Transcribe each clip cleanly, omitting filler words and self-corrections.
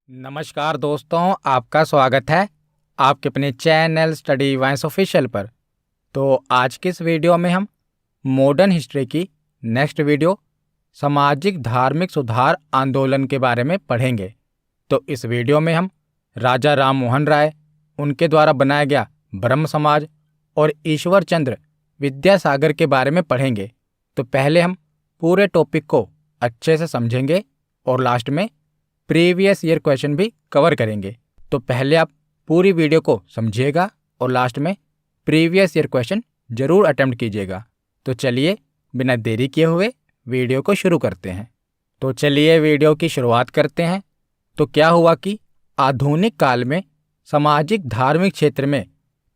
नमस्कार दोस्तों, आपका स्वागत है आपके अपने चैनल स्टडी वाइंस ऑफिशियल पर। तो आज के इस वीडियो में हम मॉडर्न हिस्ट्री की नेक्स्ट वीडियो सामाजिक धार्मिक सुधार आंदोलन के बारे में पढ़ेंगे। तो इस वीडियो में हम राजा राम मोहन राय, उनके द्वारा बनाया गया ब्रह्म समाज और ईश्वर चंद्र विद्यासागर के बारे में पढ़ेंगे। तो पहले हम पूरे टॉपिक को अच्छे से समझेंगे और लास्ट में प्रीवियस ईयर क्वेश्चन भी कवर करेंगे। तो पहले आप पूरी वीडियो को समझिएगा और लास्ट में प्रीवियस ईयर क्वेश्चन जरूर अटेम्प्ट कीजिएगा। तो चलिए बिना देरी किए हुए वीडियो को शुरू करते हैं। तो चलिए वीडियो की शुरुआत करते हैं। तो क्या हुआ कि आधुनिक काल में सामाजिक धार्मिक क्षेत्र में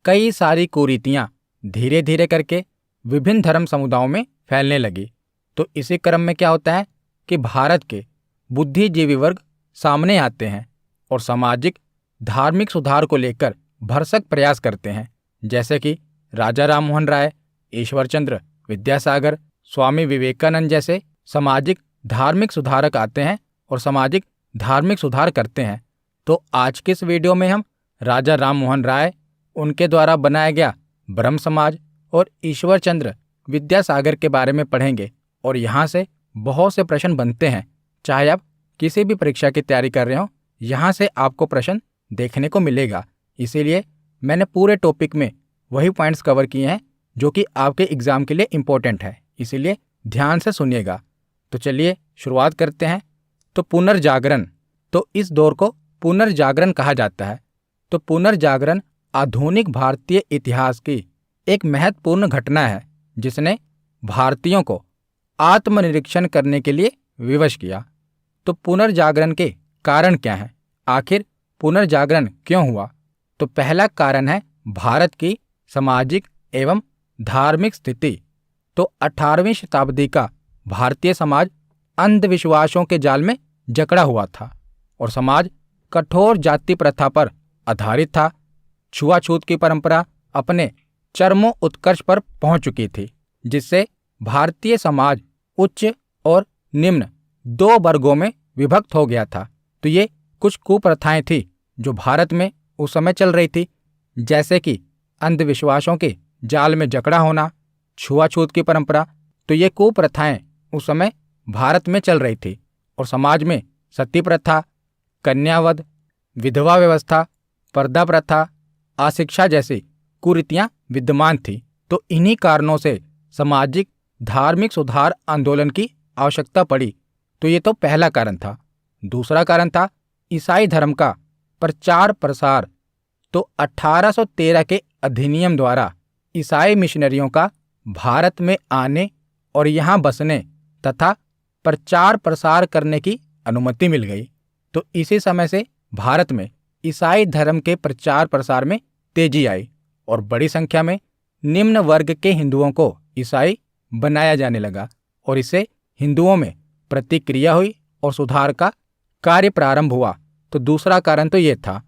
कई सारी कुरीतियाँ धीरे धीरे करके विभिन्न धर्म समुदायों में फैलने लगी। तो इसी क्रम में क्या होता है कि भारत के बुद्धिजीवी वर्ग सामने आते हैं और सामाजिक धार्मिक सुधार को लेकर भरसक प्रयास करते हैं, जैसे कि राजा राम मोहन राय, ईश्वर चंद्र विद्यासागर, स्वामी विवेकानंद जैसे सामाजिक धार्मिक सुधारक आते हैं और सामाजिक धार्मिक सुधार करते हैं। तो आज के इस वीडियो में हम राजा राम मोहन राय, उनके द्वारा बनाया गया ब्रह्म समाज और ईश्वर चंद्र विद्यासागर के बारे में पढ़ेंगे। और यहाँ से बहुत से प्रश्न बनते हैं, चाहे आप किसी भी परीक्षा की तैयारी कर रहे हो, यहाँ से आपको प्रश्न देखने को मिलेगा। इसीलिए मैंने पूरे टॉपिक में वही पॉइंट्स कवर किए हैं जो कि आपके एग्जाम के लिए इम्पोर्टेंट है, इसीलिए ध्यान से सुनिएगा। तो चलिए शुरुआत करते हैं। तो पुनर्जागरण, तो इस दौर को पुनर्जागरण कहा जाता है। तो पुनर्जागरण आधुनिक भारतीय इतिहास की एक महत्वपूर्ण घटना है जिसने भारतीयों को आत्मनिरीक्षण करने के लिए विवश किया। तो पुनर्जागरण के कारण क्या हैं? आखिर पुनर्जागरण क्यों हुआ? तो पहला कारण है भारत की सामाजिक एवं धार्मिक स्थिति। तो 18वीं शताब्दी का भारतीय समाज अंधविश्वासों के जाल में जकड़ा हुआ था और समाज कठोर जाति प्रथा पर आधारित था। छुआछूत की परंपरा अपने चरमों उत्कर्ष पर पहुंच चुकी थी, जिससे भारतीय समाज उच्च और निम्न दो वर्गों में विभक्त हो गया था। तो ये कुछ कुप्रथाएं थी जो भारत में उस समय चल रही थी, जैसे कि अंधविश्वासों के जाल में जकड़ा होना, छुआछूत की परंपरा। तो ये कुप्रथाएं उस समय भारत में चल रही थी और समाज में सती प्रथा, कन्यावध, विधवा व्यवस्था, पर्दा प्रथा, अशिक्षा जैसी कुरीतियां विद्यमान थी। तो इन्हीं कारणों से सामाजिक धार्मिक सुधार आंदोलन की आवश्यकता पड़ी। तो ये तो पहला कारण था। दूसरा कारण था ईसाई धर्म का प्रचार प्रसार। तो 1813 के अधिनियम द्वारा ईसाई मिशनरियों का भारत में आने और यहाँ बसने तथा प्रचार प्रसार करने की अनुमति मिल गई। तो इसी समय से भारत में ईसाई धर्म के प्रचार प्रसार में तेजी आई और बड़ी संख्या में निम्न वर्ग के हिंदुओं को ईसाई बनाया जाने लगा और इससे हिंदुओं में प्रतिक्रिया हुई और सुधार का कार्य प्रारंभ हुआ। तो दूसरा कारण तो ये था।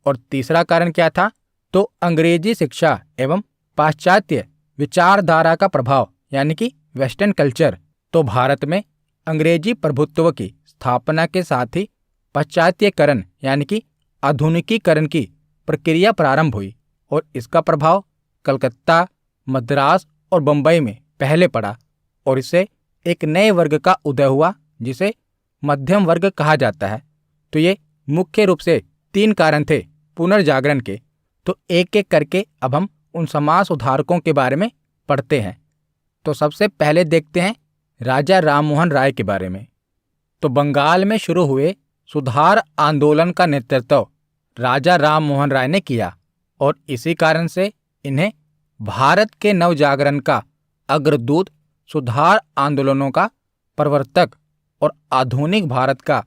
और तीसरा कारण क्या था? तो अंग्रेजी शिक्षा एवं पाश्चात्य विचारधारा का प्रभाव, यानी कि वेस्टर्न कल्चर। तो भारत में अंग्रेजी प्रभुत्व की स्थापना के साथ ही पाश्चात्यकरण यानी कि आधुनिकीकरण की प्रक्रिया प्रारंभ हुई और इसका प्रभाव कलकत्ता, मद्रास और बम्बई में पहले पड़ा और इससे एक नए वर्ग का उदय हुआ जिसे मध्यम वर्ग कहा जाता है। तो ये मुख्य रूप से 3 कारण थे पुनर्जागरण के। तो एक एक करके अब हम उन समाज सुधारकों के बारे में पढ़ते हैं। तो सबसे पहले देखते हैं राजा राम मोहन राय के बारे में। तो बंगाल में शुरू हुए सुधार आंदोलन का नेतृत्व राजा राम मोहन राय ने किया और इसी कारण से इन्हें भारत के नवजागरण का अग्रदूत, सुधार आंदोलनों का प्रवर्तक और आधुनिक भारत का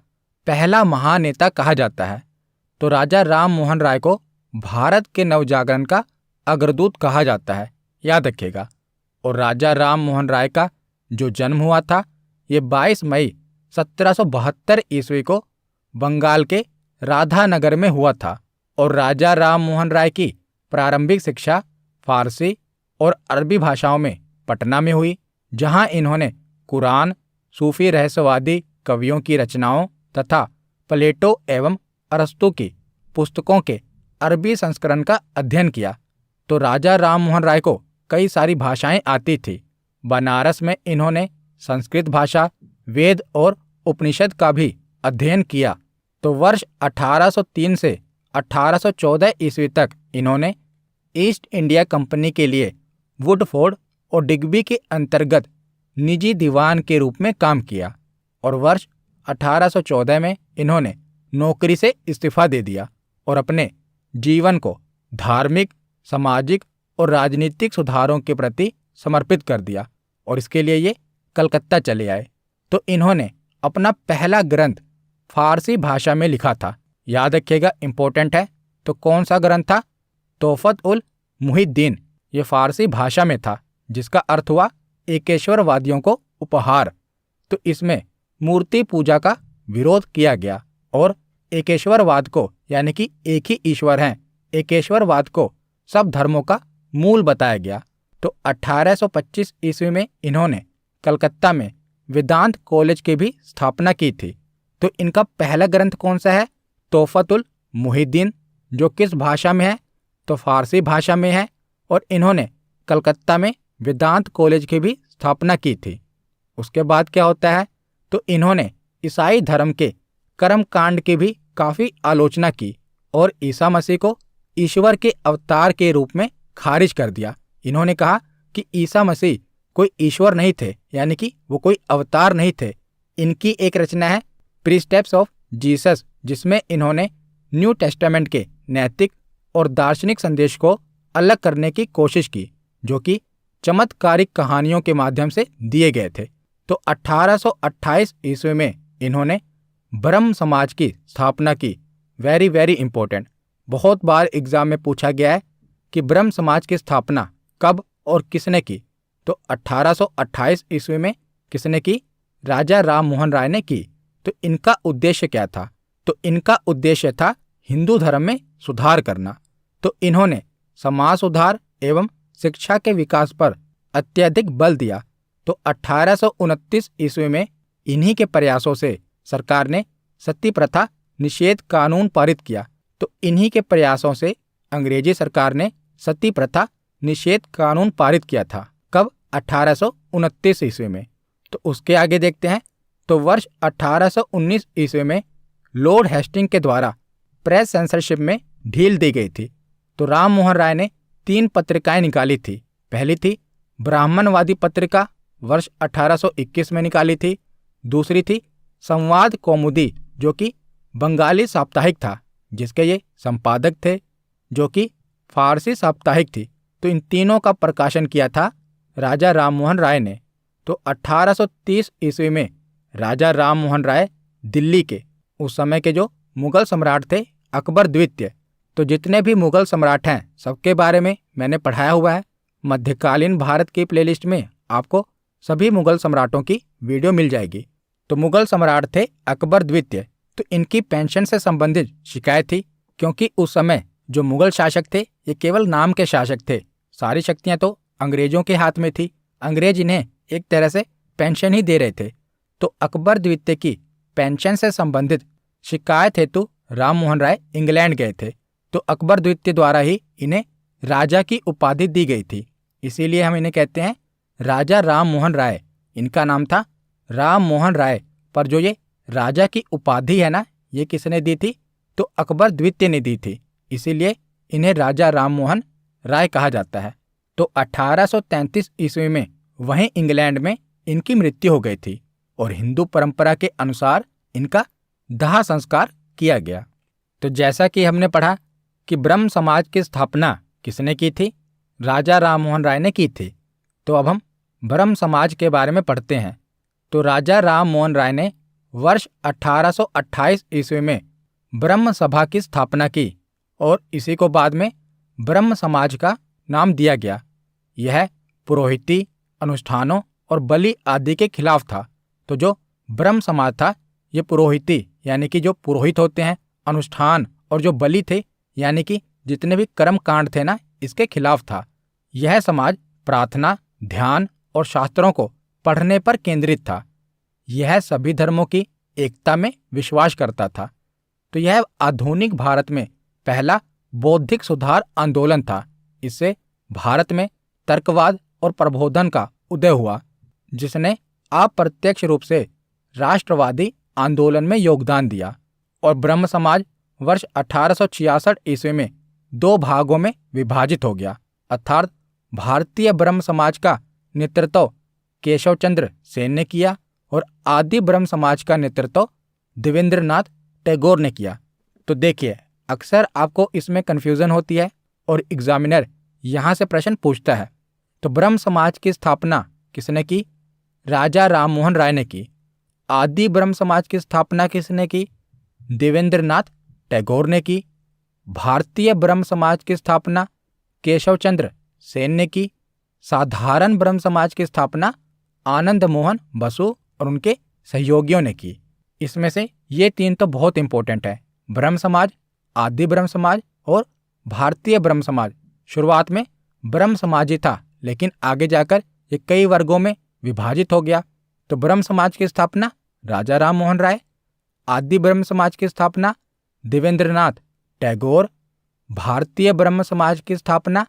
पहला महानेता कहा जाता है। तो राजा राम मोहन राय को भारत के नवजागरण का अग्रदूत कहा जाता है, याद रखिएगा। और राजा राम मोहन राय का जो जन्म हुआ था ये 22 मई 1772 ईस्वी को बंगाल के राधानगर में हुआ था। और राजा राम मोहन राय की प्रारंभिक शिक्षा फारसी और अरबी भाषाओं में पटना में हुई, जहां इन्होंने कुरान, सूफी रहस्यवादी कवियों की रचनाओं तथा प्लेटो एवं अरस्तु की पुस्तकों के अरबी संस्करण का अध्ययन किया। तो राजा राम मोहन राय को कई सारी भाषाएं आती थी। बनारस में इन्होंने संस्कृत भाषा, वेद और उपनिषद का भी अध्ययन किया। तो वर्ष 1803 से 1814 ईस्वी तक इन्होंने ईस्ट इंडिया कंपनी के लिए वुडफोर्ड और डिग्बी के अंतर्गत निजी दीवान के रूप में काम किया और वर्ष 1814 में इन्होंने नौकरी से इस्तीफा दे दिया और अपने जीवन को धार्मिक, सामाजिक और राजनीतिक सुधारों के प्रति समर्पित कर दिया और इसके लिए ये कलकत्ता चले आए। तो इन्होंने अपना पहला ग्रंथ फारसी भाषा में लिखा था। याद रखिएगा, इंपॉर्टेंट है। तो कौन सा ग्रंथ था? तोहफत उल मुहिद्दीन। ये फारसी भाषा में था, जिसका अर्थ हुआ एकेश्वरवादियों को उपहार। तो इसमें मूर्ति पूजा का विरोध किया गया और एकेश्वरवाद को, यानी कि एक ही ईश्वर हैं, एकेश्वरवाद को सब धर्मों का मूल बताया गया। तो 1825 ईस्वी में इन्होंने कलकत्ता में वेदांत कॉलेज की भी स्थापना की थी। तो इनका पहला ग्रंथ कौन सा है? तोहफत उल मुहिद्दीन, जो किस भाषा में है? तो फारसी भाषा में है। और इन्होंने कलकत्ता में वेदांत कॉलेज की भी स्थापना की थी। उसके बाद क्या होता है? तो इन्होंने ईसाई धर्म के कर्म कांड की भी काफी आलोचना की और ईसा मसीह को ईश्वर के अवतार के रूप में खारिज कर दिया। इन्होंने कहा कि ईसा मसीह कोई ईश्वर नहीं थे, यानी कि वो कोई अवतार नहीं थे। इनकी एक रचना है प्रीस्टेप्स ऑफ जीसस, जिसमें इन्होंने न्यू टेस्टामेंट के नैतिक और दार्शनिक संदेश को अलग करने की कोशिश की, जो कि चमत्कारिक कहानियों के माध्यम से दिए गए थे। तो 1828 ईस्वी में इन्होंने ब्रह्म समाज की स्थापना की। वेरी वेरी इंपॉर्टेंट, बहुत बार एग्जाम में पूछा गया है कि ब्रह्म समाज की स्थापना कब और किसने की। तो 1828 ईस्वी में किसने की? राजा राम मोहन राय ने की। तो इनका उद्देश्य क्या था? तो इनका उद्देश्य था हिंदू धर्म में सुधार करना। तो इन्होंने समाज सुधार एवं शिक्षा के विकास पर अत्यधिक बल दिया। तो 1829 ईस्वी में इन्हीं के प्रयासों से सरकार ने सती प्रथा निषेध कानून पारित किया। तो इन्हीं के प्रयासों से अंग्रेजी सरकार ने सती प्रथा निषेध कानून पारित किया था। कब? 1829 ईस्वी में। तो उसके आगे देखते हैं। तो वर्ष 1819 ईस्वी में लॉर्ड हेस्टिंग के द्वारा प्रेस सेंसरशिप में ढील दी गई थी। तो राम मोहन राय ने 3 पत्रिकाएं निकाली थी। पहली थी ब्राह्मणवादी पत्रिका, वर्ष 1821 में निकाली थी। दूसरी थी संवाद कौमुदी, जो कि बंगाली साप्ताहिक था, जिसके ये संपादक थे, जो कि फारसी साप्ताहिक थी। तो इन तीनों का प्रकाशन किया था राजा राम मोहन राय ने। तो 1830 ईस्वी में राजा राम मोहन राय दिल्ली के उस समय के जो मुगल सम्राट थे अकबर द्वितीय, तो जितने भी मुगल सम्राट हैं सबके बारे में मैंने पढ़ाया हुआ है। मध्यकालीन भारत की प्लेलिस्ट में आपको सभी मुगल सम्राटों की वीडियो मिल जाएगी। तो मुगल सम्राट थे अकबर द्वितीय। तो इनकी पेंशन से संबंधित शिकायत थी, क्योंकि उस समय जो मुगल शासक थे ये केवल नाम के शासक थे। सारी शक्तियां तो अंग्रेजों के हाथ में थी। अंग्रेज इन्हें एक तरह से पेंशन ही दे रहे थे। तो अकबर द्वितीय की पेंशन से संबंधित शिकायत हेतु राम मोहन राय इंग्लैंड गए थे। तो अकबर द्वितीय द्वारा ही इन्हें राजा की उपाधि दी गई थी, इसीलिए हम इन्हें कहते हैं राजा राम मोहन राय। इनका नाम था राम मोहन राय, पर जो ये राजा की उपाधि है ना, ये किसने दी थी? तो अकबर द्वितीय ने दी थी, इसीलिए इन्हें राजा राम मोहन राय कहा जाता है। तो 1833 ईस्वी में वहीं इंग्लैंड में इनकी मृत्यु हो गई थी और हिंदू परंपरा के अनुसार इनका दाह संस्कार किया गया। तो जैसा कि हमने पढ़ा कि ब्रह्म समाज की स्थापना किसने की थी? राजा राम मोहन राय ने की थी। तो अब हम ब्रह्म समाज के बारे में पढ़ते हैं। तो राजा राम मोहन राय ने वर्ष 1828 ईस्वी में ब्रह्म सभा की स्थापना की और इसी को बाद में ब्रह्म समाज का नाम दिया गया। यह पुरोहिती, अनुष्ठानों और बलि आदि के खिलाफ था। तो जो ब्रह्म समाज था ये पुरोहिती, यानी कि जो पुरोहित होते हैं, अनुष्ठान और जो बलि थे, यानी कि जितने भी कर्म कांड थे ना, इसके खिलाफ था। यह समाज प्रार्थना, ध्यान और शास्त्रों को पढ़ने पर केंद्रित था। यह सभी धर्मों की एकता में विश्वास करता था। तो यह आधुनिक भारत में पहला बौद्धिक सुधार आंदोलन था। इससे भारत में तर्कवाद और प्रबोधन का उदय हुआ, जिसने अप्रत्यक्ष रूप से राष्ट्रवादी आंदोलन में योगदान दिया। और ब्रह्म समाज वर्ष 1866 ईस्वी में दो भागों में विभाजित हो गया, अर्थात भारतीय ब्रह्म समाज का नेतृत्व केशव चंद्र सेन ने किया और आदि ब्रह्म समाज का नेतृत्व देवेंद्रनाथ टैगोर ने किया। तो देखिए, अक्सर आपको इसमें कन्फ्यूजन होती है और एग्जामिनर यहाँ से प्रश्न पूछता है। तो ब्रह्म समाज की स्थापना किसने की? राजा राममोहन राय ने की। आदि ब्रह्म समाज की स्थापना किसने की? देवेंद्रनाथ टैगोर ने की। भारतीय ब्रह्म समाज की स्थापना केशव चंद्र सेन ने की। साधारण ब्रह्म समाज की स्थापना आनंद मोहन बसु और उनके सहयोगियों ने की। इसमें से ये तीन तो बहुत इंपॉर्टेंट है, ब्रह्म समाज, आदि ब्रह्म समाज और भारतीय ब्रह्म समाज। शुरुआत में ब्रह्म समाज ही था, लेकिन आगे जाकर ये कई वर्गों में विभाजित हो गया। तो ब्रह्म समाज की स्थापना राजा राममोहन राय, आदि ब्रह्म समाज की स्थापना देवेंद्रनाथ टैगोर, भारतीय ब्रह्म समाज की स्थापना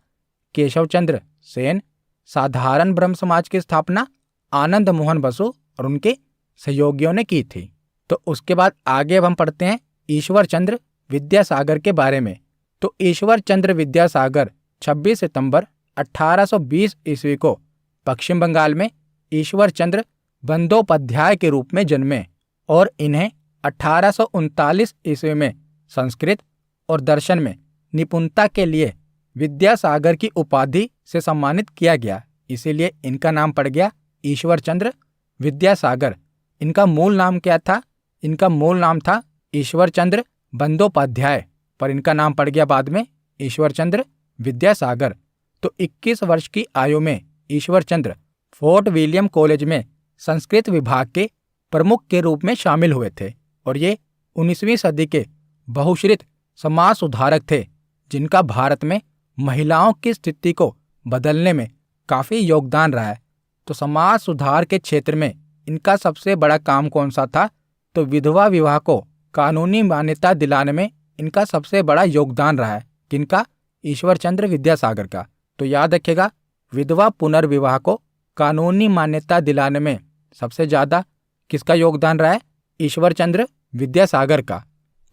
केशव चंद्र सेन, साधारण ब्रह्म समाज की स्थापना आनंद मोहन बसु और उनके सहयोगियों ने की थी। तो उसके बाद आगे अब हम पढ़ते हैं ईश्वर चंद्र विद्यासागर के बारे में। तो ईश्वर चंद्र विद्यासागर 26 सितंबर 1820 ईस्वी को पश्चिम बंगाल में ईश्वर चंद्र बंदोपाध्याय के रूप में जन्मे और इन्हें 1839 ईस्वी में संस्कृत और दर्शन में निपुणता के लिए विद्यासागर की उपाधि से सम्मानित किया गया। इसीलिए इनका नाम पड़ गया ईश्वर चंद्र विद्यासागर। इनका मूल नाम क्या था? इनका मूल नाम था ईश्वर चंद्र बंदोपाध्याय, पर इनका नाम पड़ गया बाद में ईश्वर चंद्र विद्यासागर। तो 21 वर्ष की आयु में Ishwar Chandra fort William college में संस्कृत विभाग के प्रमुख के रूप में शामिल हुए थे और ये 19वीं सदी के बहुश्रुत समाज सुधारक थे, जिनका भारत में महिलाओं की स्थिति को बदलने में काफी योगदान रहा है। तो समाज सुधार के क्षेत्र में इनका सबसे बड़ा काम कौन सा था? तो विधवा विवाह को कानूनी मान्यता दिलाने में इनका सबसे बड़ा योगदान रहा है। किनका? ईश्वर चंद्र विद्यासागर का। तो याद रखिएगा, विधवा पुनर्विवाह को कानूनी मान्यता दिलाने में सबसे ज्यादा किसका योगदान रहा है? ईश्वर चंद्र विद्यासागर का।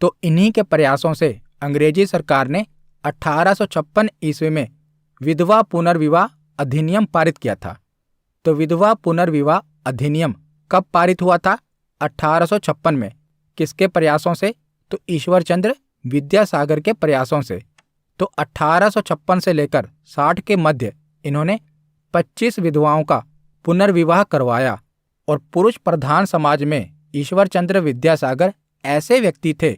तो इन्हीं के प्रयासों से अंग्रेजी सरकार ने 1856 ईस्वी में विधवा पुनर्विवाह अधिनियम पारित किया था। तो विधवा पुनर्विवाह अधिनियम कब पारित हुआ था? 1856 में। किसके प्रयासों से? तो ईश्वर चंद्र विद्यासागर के प्रयासों से। तो 1856 से लेकर 60 के मध्य इन्होंने 25 विधवाओं का पुनर्विवाह करवाया और पुरुष प्रधान समाज में ईश्वर चंद्र विद्यासागर ऐसे व्यक्ति थे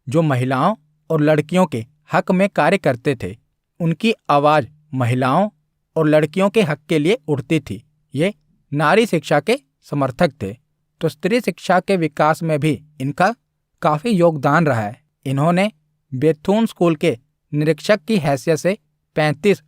जो महिलाओं और लड़कियों के हक में कार्य करते थे। उनकी आवाज महिलाओं और लड़कियों के हक के लिए उठती थी। ये नारी शिक्षा के समर्थक थे। तो स्त्री शिक्षा के विकास में भी इनका काफी योगदान रहा है। इन्होंने बेथुन स्कूल के निरीक्षक की हैसियत से 35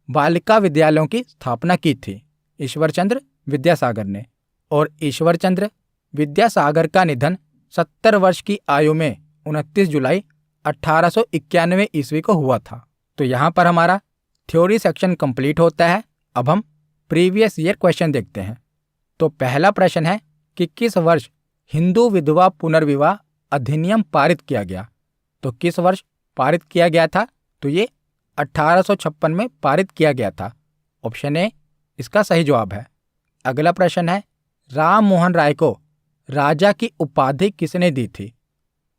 बालिका विद्यालयों की स्थापना की थी ईश्वर चंद्र विद्यासागर ने। और ईश्वर चंद्र विद्यासागर का निधन 70 वर्ष की आयु में 29 जुलाई 1891 ईस्वी को हुआ था। तो यहाँ पर हमारा थ्योरी सेक्शन कंप्लीट होता है। अब हम प्रीवियस ईयर क्वेश्चन देखते हैं। तो पहला प्रश्न है कि किस वर्ष हिंदू विधवा पुनर्विवाह अधिनियम पारित किया गया? तो किस वर्ष पारित किया गया था? तो ये 1856 में पारित किया गया था। ऑप्शन ए इसका सही जवाब है। अगला प्रश्न है, राम मोहन राय को राजा की उपाधि किसने दी थी?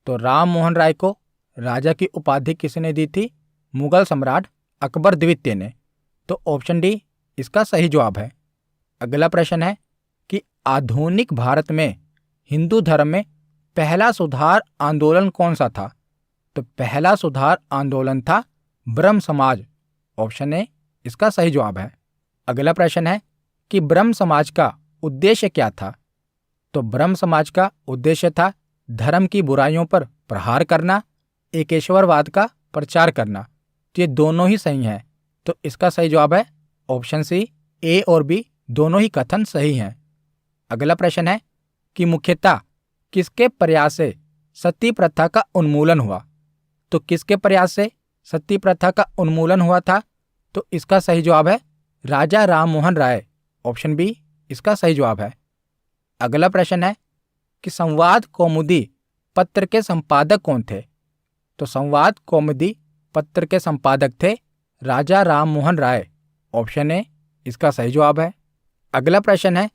तो राम मोहन राय को राजा की उपाधि किसने दी थी? मुगल सम्राट अकबर द्वितीय ने। तो ऑप्शन डी इसका सही जवाब है। अगला प्रश्न है कि आधुनिक भारत में हिंदू धर्म में पहला सुधार आंदोलन कौन सा था? तो पहला सुधार आंदोलन था ब्रह्म समाज। ऑप्शन ए इसका सही जवाब है। अगला प्रश्न है कि ब्रह्म समाज का उद्देश्य क्या था? तो ब्रह्म समाज का उद्देश्य था धर्म की बुराइयों पर प्रहार करना, एकेश्वरवाद का प्रचार करना। तो ये दोनों ही सही हैं। तो इसका सही जवाब है ऑप्शन सी। ए और बी दोनों ही कथन सही हैं। अगला प्रश्न है कि मुख्यतः किसके प्रयास से सती प्रथा का उन्मूलन हुआ। तो किसके प्रयास से सती प्रथा का उन्मूलन हुआ था? तो इसका सही जवाब है राजा राम मोहन राय। ऑप्शन बी इसका सही जवाब है। अगला प्रश्न है कि संवाद कौमुदी पत्र के संपादक कौन थे? तो संवाद कौमुदी पत्र के संपादक थे राजा राम मोहन राय। ऑप्शन ए इसका सही जवाब है। अगला प्रश्न है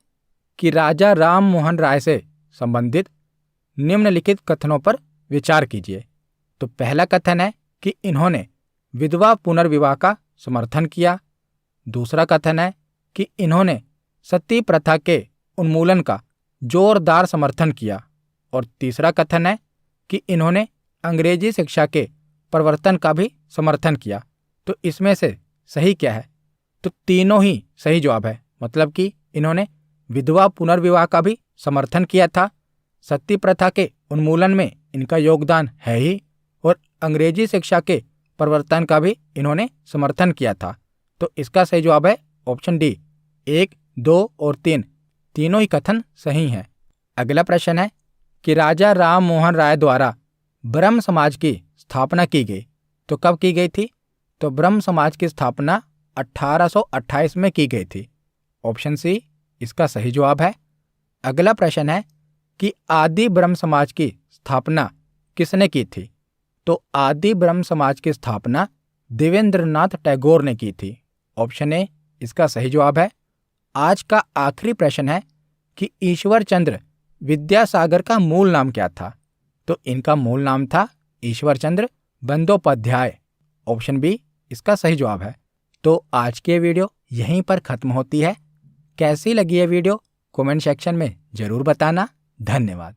कि राजा राम मोहन राय से संबंधित निम्नलिखित कथनों पर विचार कीजिए। तो पहला कथन है कि इन्होंने विधवा पुनर्विवाह का समर्थन किया। दूसरा कथन है कि इन्होंने सती प्रथा के उन्मूलन का जोरदार समर्थन किया। और तीसरा कथन है कि इन्होंने अंग्रेजी शिक्षा के प्रवर्तन का भी समर्थन किया। तो इसमें से सही क्या है? तो तीनों ही सही जवाब है। मतलब कि इन्होंने विधवा पुनर्विवाह का भी समर्थन किया था, सती प्रथा के उन्मूलन में इनका योगदान है ही, और अंग्रेजी शिक्षा के प्रवर्तन का भी इन्होंने समर्थन किया था। तो इसका सही जवाब है ऑप्शन डी। 1, 2 और 3 तीनों ही कथन सही हैं। अगला प्रश्न है कि राजा राम मोहन राय द्वारा ब्रह्म समाज की स्थापना की गई। तो कब की गई थी? तो ब्रह्म समाज की स्थापना 1828 में की गई थी। ऑप्शन सी इसका सही जवाब है। अगला प्रश्न है कि आदि ब्रह्म समाज की स्थापना किसने की थी? तो आदि ब्रह्म समाज की स्थापना देवेंद्रनाथ टैगोर ने की थी। ऑप्शन ए इसका सही जवाब है। आज का आखिरी प्रश्न है कि ईश्वर चंद्र विद्यासागर का मूल नाम क्या था? तो इनका मूल नाम था ईश्वर चंद्र बंदोपाध्याय। ऑप्शन बी इसका सही जवाब है। तो आज की वीडियो यहीं पर खत्म होती है। कैसी लगी ये वीडियो कमेंट सेक्शन में जरूर बताना। धन्यवाद।